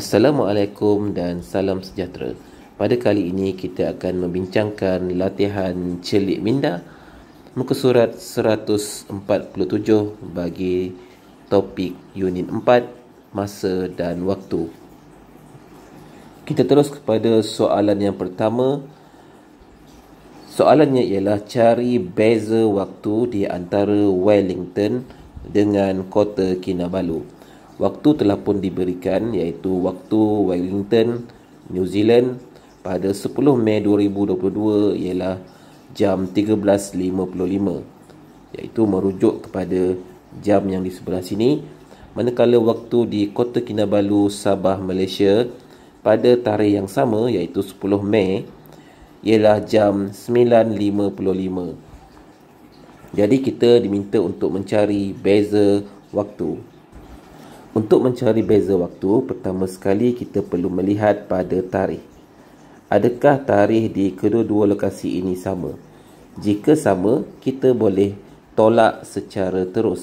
Assalamualaikum dan salam sejahtera. Pada kali ini kita akan membincangkan latihan celik minda muka surat 147 bagi topik unit 4 masa dan waktu. Kita terus kepada soalan yang pertama. Soalannya ialah cari beza waktu di antara Wellington dengan Kota Kinabalu. Waktu telah pun diberikan, iaitu waktu Wellington, New Zealand pada 10 Mei 2022 ialah jam 13.55, iaitu merujuk kepada jam yang di sebelah sini. Manakala waktu di Kota Kinabalu, Sabah, Malaysia pada tarikh yang sama, iaitu 10 Mei ialah jam 9.55. Jadi kita diminta untuk mencari beza waktu. Untuk mencari beza waktu, pertama sekali kita perlu melihat pada tarikh. Adakah tarikh di kedua-dua lokasi ini sama? Jika sama, kita boleh tolak secara terus.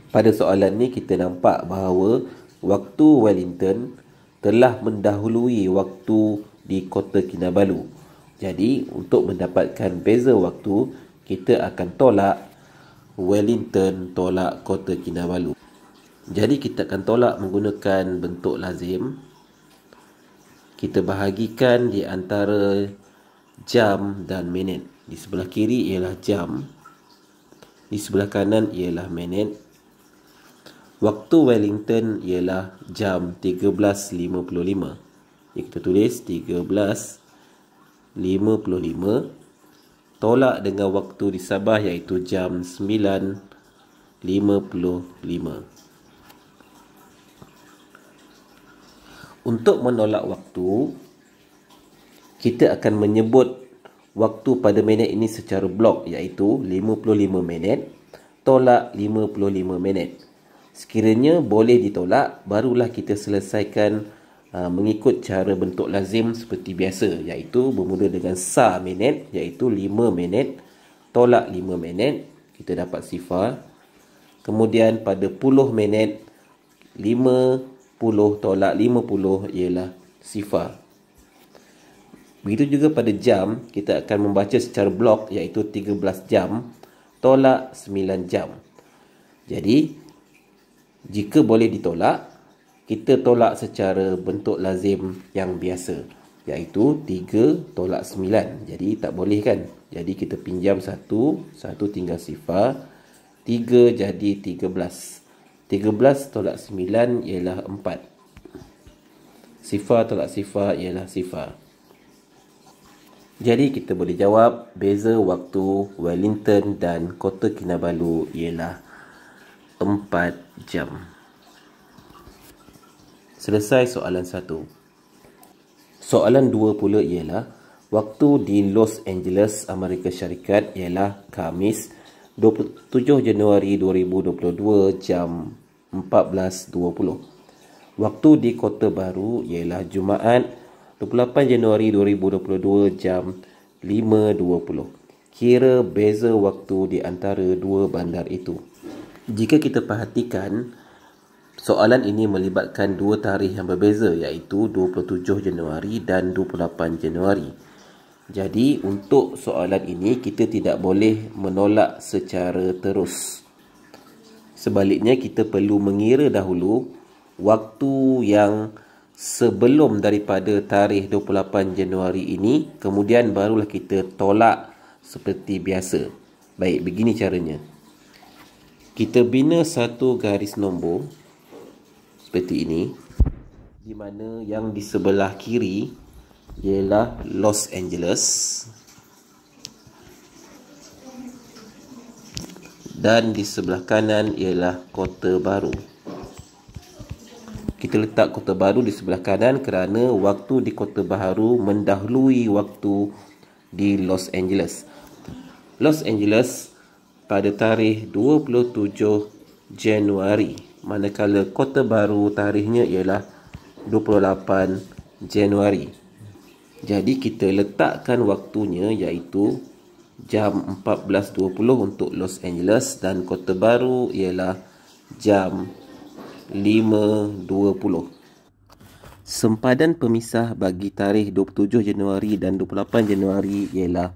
Pada soalan ni kita nampak bahawa waktu Wellington telah mendahului waktu di Kota Kinabalu. Jadi, untuk mendapatkan beza waktu, kita akan tolak Wellington tolak Kota Kinabalu. Jadi kita akan tolak menggunakan bentuk lazim. Kita bahagikan di antara jam dan minit. Di sebelah kiri ialah jam, di sebelah kanan ialah minit. Waktu Wellington ialah jam 13.55. Jadi kita tulis 13.55 tolak dengan waktu di Sabah iaitu jam 9.55. Untuk menolak waktu, kita akan menyebut waktu pada minit ini secara blok, iaitu 55 minit tolak 55 minit. Sekiranya boleh ditolak, barulah kita selesaikan mengikut cara bentuk lazim seperti biasa, iaitu bermula dengan sa minit, iaitu 5 minit tolak 5 minit, kita dapat sifar. Kemudian pada puluh minit, 50 tolak 50 ialah sifar. Begitu juga pada jam, kita akan membaca secara blok, iaitu 13 jam tolak 9 jam. Jadi, jika boleh ditolak, kita tolak secara bentuk lazim yang biasa, iaitu 3 tolak 9. Jadi, tak boleh kan? Jadi, kita pinjam 1 tinggal sifar, 3 jadi 13. 13 tolak 9 ialah 4. Sifar tolak sifar ialah sifar. Jadi kita boleh jawab beza waktu Wellington dan Kota Kinabalu ialah 4 jam. Selesai soalan 1. Soalan 2 pula ialah waktu di Los Angeles, Amerika Syarikat ialah Khamis 27 Januari 2022 jam 14.20. Waktu di Kota Baru ialah Jumaat 28 Januari 2022 jam 5.20. Kira beza waktu di antara dua bandar itu. Jika kita perhatikan, soalan ini melibatkan dua tarikh yang berbeza, iaitu 27 Januari dan 28 Januari. Jadi untuk soalan ini kita tidak boleh menolak secara terus. Sebaliknya kita perlu mengira dahulu waktu yang sebelum daripada tarikh 28 Januari ini, kemudian barulah kita tolak seperti biasa. Baik, begini caranya. Kita bina satu garis nombor seperti ini, di mana yang di sebelah kiri ialah Los Angeles dan di sebelah kanan ialah Kota Baru. Kita letak Kota Baru di sebelah kanan kerana waktu di Kota Baru mendahului waktu di Los Angeles. Los Angeles pada tarikh 27 Januari, manakala Kota Baru tarikhnya ialah 28 Januari. Jadi kita letakkan waktunya iaitu jam 14.20 untuk Los Angeles dan Kota Baru ialah jam 5.20. Sempadan pemisah bagi tarikh 27 Januari dan 28 Januari ialah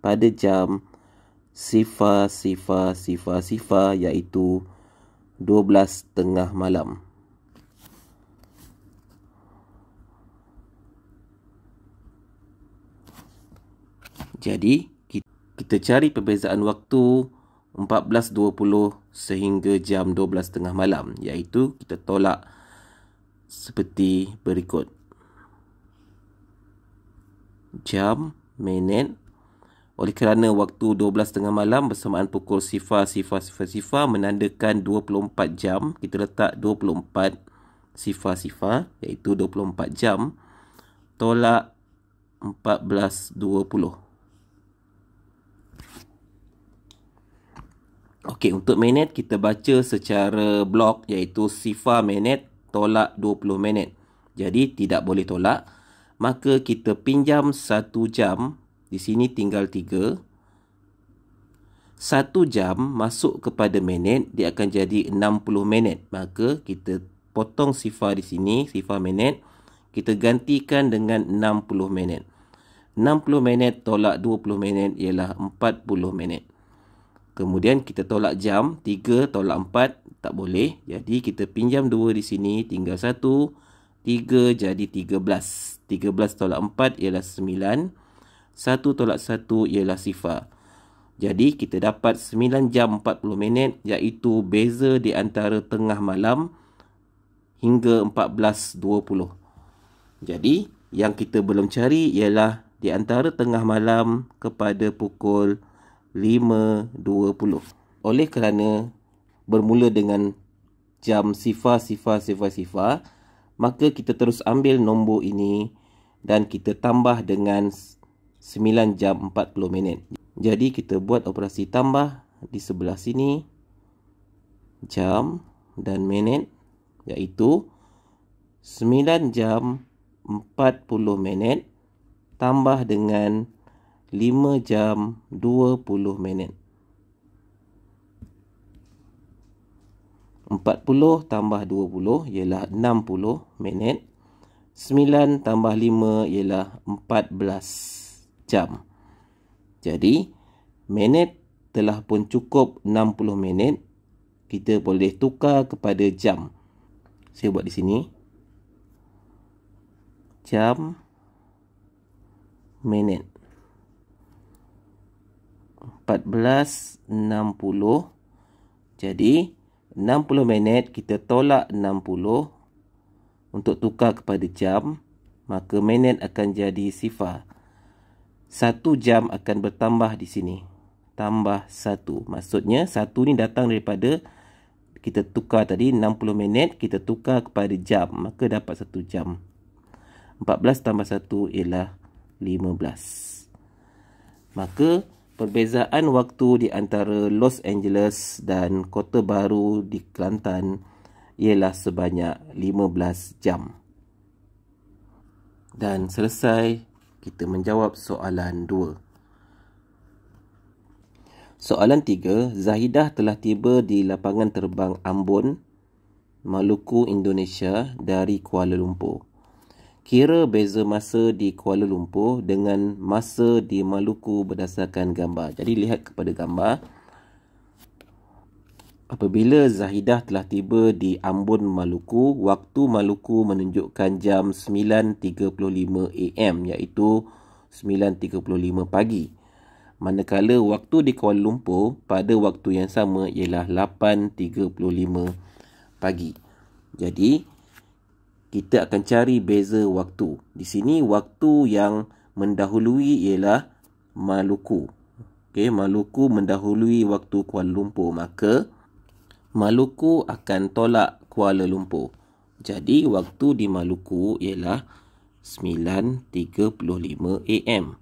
pada jam 00:00 iaitu 12 tengah malam. Jadi kita cari perbezaan waktu 14.20 sehingga jam 12 tengah malam, iaitu kita tolak seperti berikut. Jam, minit. Oleh kerana waktu 12 tengah malam bersamaan pukul 00:00 menandakan 24 jam, kita letak 24:00 iaitu 24 jam tolak 14.20. Okey, untuk minit kita baca secara blok, iaitu 0 minit tolak 20 minit. Jadi tidak boleh tolak. Maka kita pinjam 1 jam. Di sini tinggal 3. 1 jam masuk kepada minit, dia akan jadi 60 minit. Maka kita potong 0 di sini, 0 minit. Kita gantikan dengan 60 minit. 60 minit tolak 20 minit ialah 40 minit. Kemudian kita tolak jam, 3 tolak 4, tak boleh. Jadi kita pinjam 2 di sini, tinggal 1. 3 jadi 13. 13 tolak 4 ialah 9. 1 tolak 1 ialah 0. Jadi kita dapat 9 jam 40 minit, iaitu beza di antara tengah malam hingga 14.20. Jadi yang kita belum cari ialah di antara tengah malam kepada pukul 5.20. Oleh kerana bermula dengan jam 00:00, maka kita terus ambil nombor ini dan kita tambah dengan 9 jam 40 minit. Jadi kita buat operasi tambah di sebelah sini, jam dan minit, iaitu 9 jam 40 minit tambah dengan 5 jam 20 minit. 40 tambah 20 ialah 60 minit. 9 tambah 5 ialah 14 jam. Jadi, minit telah pun cukup 60 minit. Kita boleh tukar kepada jam. Saya buat di sini. Jam, minit. 14.60. Jadi 60 minit kita tolak 60 untuk tukar kepada jam, maka minit akan jadi 0. 1 jam akan bertambah di sini, tambah 1. Maksudnya 1 ni datang daripada kita tukar tadi 60 minit, kita tukar kepada jam, maka dapat 1 jam. 14 tambah 1 ialah 15. Maka perbezaan waktu di antara Los Angeles dan Kota Baru di Kelantan ialah sebanyak 15 jam. Dan selesai kita menjawab soalan 2. Soalan 3, Zahidah telah tiba di lapangan terbang Ambon, Maluku, Indonesia dari Kuala Lumpur. Kira beza masa di Kuala Lumpur dengan masa di Maluku berdasarkan gambar. Jadi lihat kepada gambar. Apabila Zahidah telah tiba di Ambon, Maluku, waktu Maluku menunjukkan jam 9.35 AM, iaitu 9.35 pagi. Manakala waktu di Kuala Lumpur pada waktu yang sama ialah 8.35 pagi. Jadi kita akan cari beza waktu. Di sini waktu yang mendahului ialah Maluku. Okey, Maluku mendahului waktu Kuala Lumpur, maka Maluku akan tolak Kuala Lumpur. Jadi waktu di Maluku ialah 9.35 AM.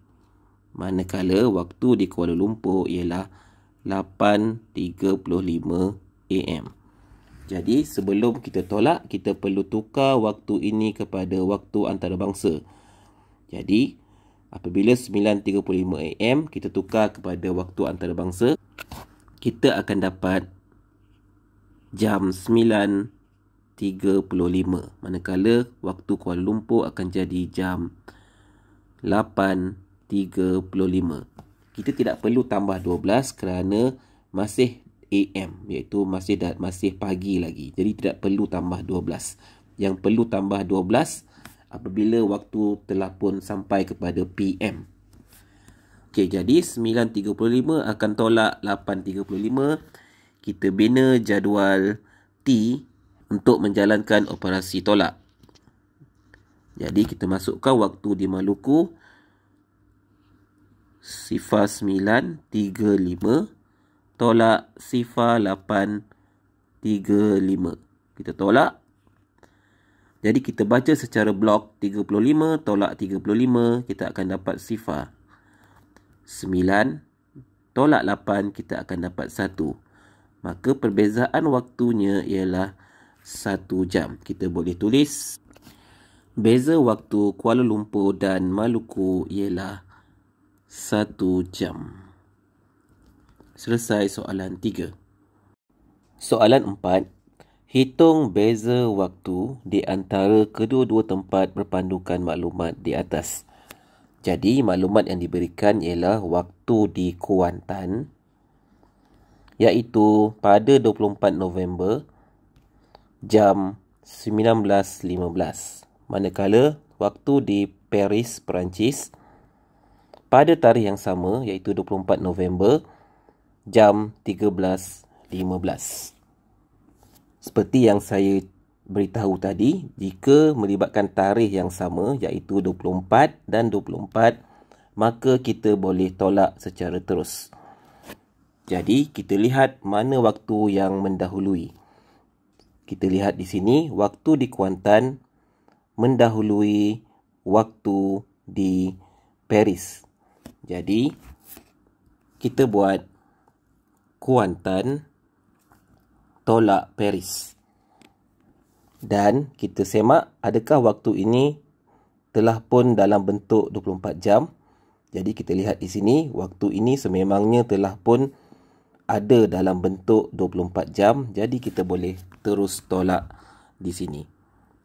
Manakala waktu di Kuala Lumpur ialah 8.35 AM. Jadi sebelum kita tolak, kita perlu tukar waktu ini kepada waktu antarabangsa. Jadi apabila 9.35 AM kita tukar kepada waktu antarabangsa, kita akan dapat jam 9 9.35. Manakala waktu Kuala Lumpur akan jadi jam 8.35. Kita tidak perlu tambah 12 kerana masih AM, iaitu masih pagi lagi. Jadi tidak perlu tambah 12. Yang perlu tambah 12 apabila waktu telah pun sampai kepada PM. Okey, jadi 9.35 akan tolak 8.35. Kita bina jadual T untuk menjalankan operasi tolak. Jadi kita masukkan waktu di Maluku 09.35 tolak 08.35. Kita tolak. Jadi kita baca secara blok 35 tolak 35, kita akan dapat 9 tolak 8, kita akan dapat 1. Maka perbezaan waktunya ialah 1 jam. Kita boleh tulis beza waktu Kuala Lumpur dan Maluku ialah 1 jam. Selesai soalan 3. Soalan 4. Hitung beza waktu di antara kedua-dua tempat berpandukan maklumat di atas. Jadi, maklumat yang diberikan ialah waktu di Kuantan, iaitu pada 24 November jam 19.15. Manakala waktu di Paris, Perancis, pada tarikh yang sama, iaitu 24 November jam 13.15. Seperti yang saya beritahu tadi, jika melibatkan tarikh yang sama, iaitu 24 dan 24, maka kita boleh tolak secara terus. Jadi, kita lihat mana waktu yang mendahului. Kita lihat di sini, waktu di Kuantan mendahului waktu di Paris. Jadi, kita buat Kuantan tolak Paris. Dan kita semak adakah waktu ini telah pun dalam bentuk 24 jam. Jadi kita lihat di sini, waktu ini sememangnya telah pun ada dalam bentuk 24 jam. Jadi kita boleh terus tolak di sini.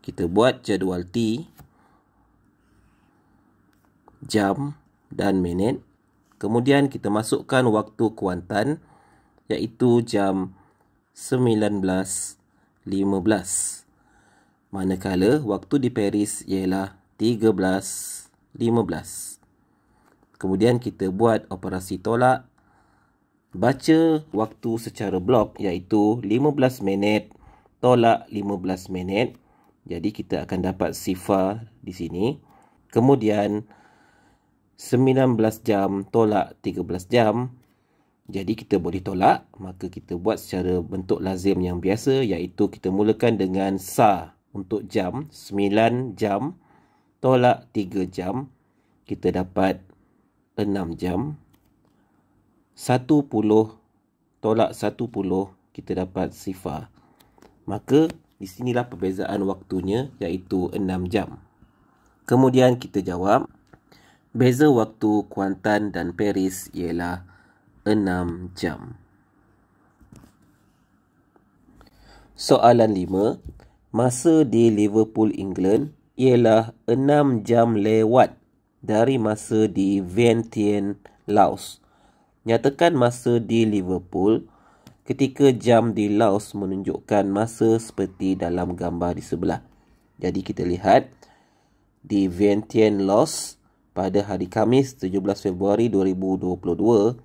Kita buat jadual T, jam dan minit. Kemudian kita masukkan waktu Kuantan, iaitu jam 19.15. Manakala waktu di Paris ialah 13.15. Kemudian kita buat operasi tolak. Baca waktu secara blok, iaitu 15 minit tolak 15 minit. Jadi kita akan dapat sifar di sini. Kemudian 19 jam tolak 13 jam. Jadi kita boleh tolak. Maka kita buat secara bentuk lazim yang biasa, iaitu kita mulakan dengan sa untuk jam. 9 jam tolak 3 jam. Kita dapat 6 jam. 10 tolak 10, kita dapat sifar. Maka di sinilah perbezaan waktunya, iaitu 6 jam. Kemudian kita jawab, beza waktu Kuantan dan Paris ialah 6 jam. Soalan 5. Masa di Liverpool, England ialah 6 jam lewat dari masa di Vientiane, Laos. Nyatakan masa di Liverpool ketika jam di Laos menunjukkan masa seperti dalam gambar di sebelah. Jadi kita lihat di Vientiane, Laos pada hari Khamis 17 Februari 2022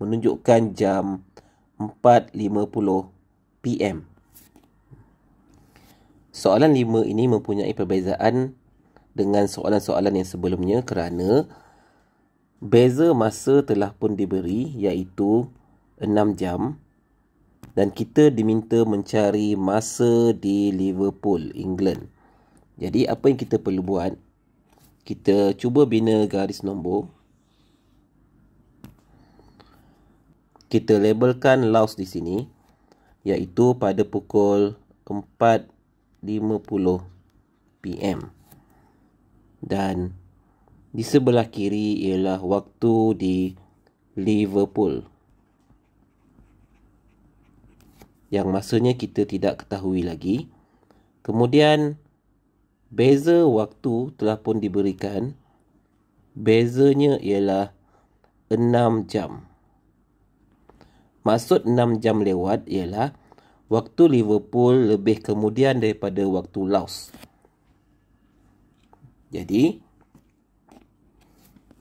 menunjukkan jam 4.50 PM. Soalan 5 ini mempunyai perbezaan dengan soalan-soalan yang sebelumnya kerana beza masa telah pun diberi, iaitu 6 jam, dan kita diminta mencari masa di Liverpool, England. Jadi apa yang kita perlu buat? Kita cuba bina garis nombor. Kita labelkan Laos di sini, iaitu pada pukul 4.50 PM. Dan di sebelah kiri ialah waktu di Liverpool, yang masanya kita tidak ketahui lagi. Kemudian beza waktu telah pun diberikan. Bezanya ialah 6 jam. Maksud 6 jam lewat ialah waktu Liverpool lebih kemudian daripada waktu Laos. Jadi,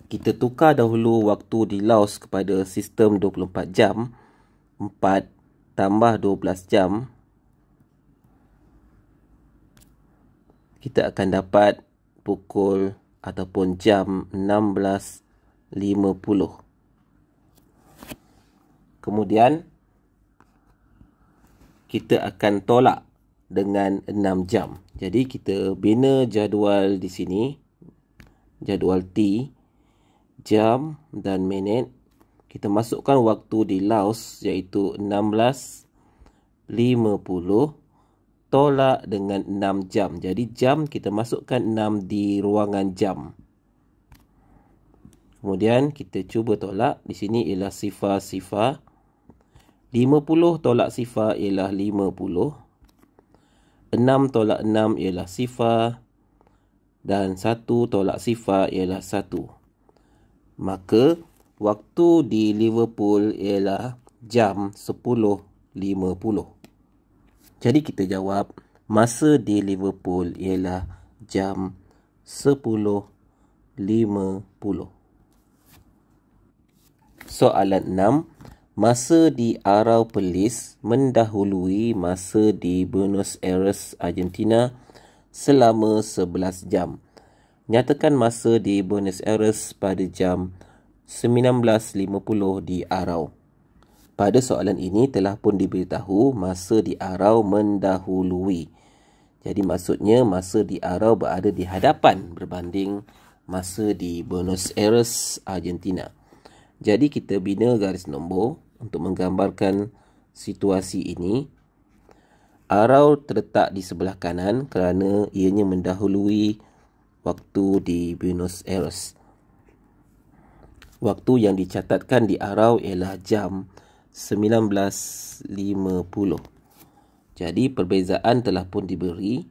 kita tukar dahulu waktu di Laos kepada sistem 24 jam. 4 tambah 12 jam. Kita akan dapat pukul ataupun jam 16.50. Kemudian, kita akan tolak dengan 6 jam. Jadi, kita bina jadual di sini. Jadual T, jam dan minit. Kita masukkan waktu di Laos iaitu 16.50 tolak dengan 6 jam. Jadi, jam kita masukkan 6 di ruangan jam. Kemudian, kita cuba tolak. Di sini ialah sifar-sifar. 50 tolak sifar ialah 50. 6 tolak 6 ialah sifar. Dan 1 tolak sifar ialah 1. Maka, waktu di Liverpool ialah jam 10.50. Jadi, kita jawab masa di Liverpool ialah jam 10.50. Soalan 6. Masa di Arau Perlis mendahului masa di Buenos Aires, Argentina selama 11 jam. Nyatakan masa di Buenos Aires pada jam 19.50 di Arau. Pada soalan ini telah pun diberitahu masa di Arau mendahului. Jadi maksudnya masa di Arau berada di hadapan berbanding masa di Buenos Aires, Argentina. Jadi kita bina garis nombor untuk menggambarkan situasi ini. Arau terletak di sebelah kanan kerana ianya mendahului waktu di Buenos Aires. Waktu yang dicatatkan di Arau ialah jam 19.50. Jadi perbezaan telah pun diberi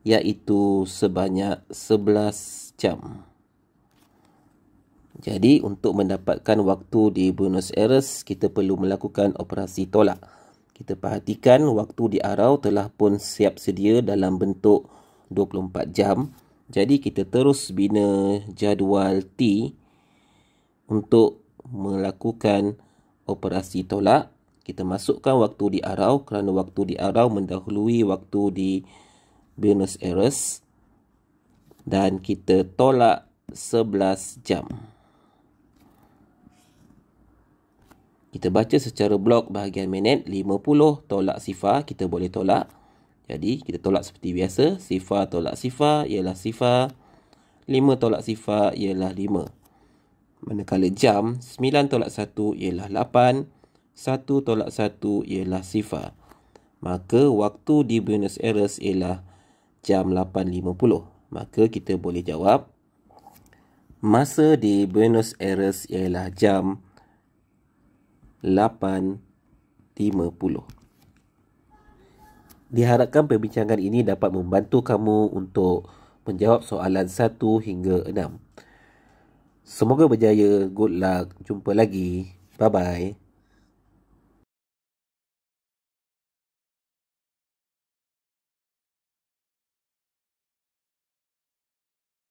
iaitu sebanyak 11 jam. Jadi, untuk mendapatkan waktu di Buenos Aires, kita perlu melakukan operasi tolak. Kita perhatikan waktu di Arau telah pun siap sedia dalam bentuk 24 jam. Jadi, kita terus bina jadual T untuk melakukan operasi tolak. Kita masukkan waktu di Arau kerana waktu di Arau mendahului waktu di Buenos Aires. Dan kita tolak 11 jam. Kita baca secara blok bahagian minit. 50 tolak sifar, kita boleh tolak. Jadi, kita tolak seperti biasa. Sifar tolak sifar ialah sifar. 5 tolak sifar ialah 5. Manakala jam, 9 tolak 1 ialah 8. 1 tolak 1 ialah sifar. Maka, waktu di Buenos Aires ialah jam 8.50. Maka, kita boleh jawab. Masa di Buenos Aires ialah jam 8.50. Diharapkan perbincangan ini dapat membantu kamu untuk menjawab soalan 1 hingga 6. Semoga berjaya. Good luck. Jumpa lagi. Bye-bye.